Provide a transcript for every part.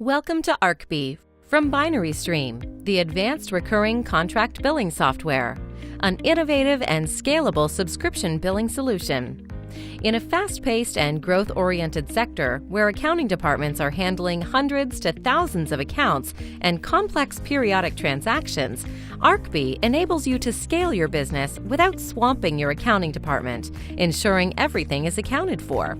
Welcome to ARCB from Binary Stream, the advanced recurring contract billing software, an innovative and scalable subscription billing solution. In a fast-paced and growth-oriented sector where accounting departments are handling hundreds to thousands of accounts and complex periodic transactions, ARCB enables you to scale your business without swamping your accounting department, ensuring everything is accounted for.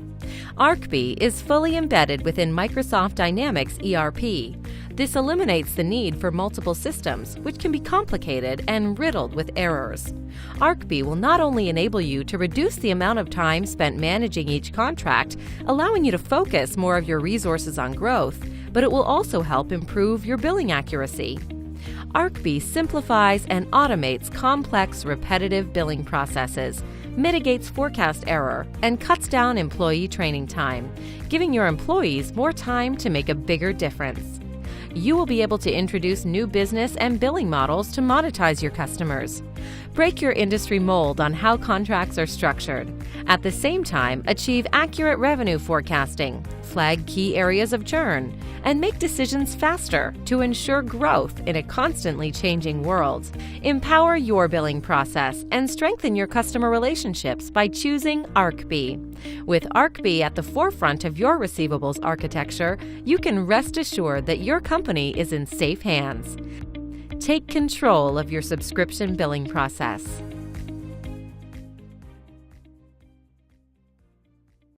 ARCB is fully embedded within Microsoft Dynamics ERP. This eliminates the need for multiple systems, which can be complicated and riddled with errors. ARCB will not only enable you to reduce the amount of time spent managing each contract, allowing you to focus more of your resources on growth, but it will also help improve your billing accuracy. ARCB simplifies and automates complex, repetitive billing processes, mitigates forecast error, and cuts down employee training time, giving your employees more time to make a bigger difference. You will be able to introduce new business and billing models to monetize your customers. Break your industry mold on how contracts are structured. At the same time, achieve accurate revenue forecasting, flag key areas of churn, and make decisions faster to ensure growth in a constantly changing world. Empower your billing process and strengthen your customer relationships by choosing ARCB. With ARCB at the forefront of your receivables architecture, you can rest assured that your company is in safe hands. Take control of your subscription billing process.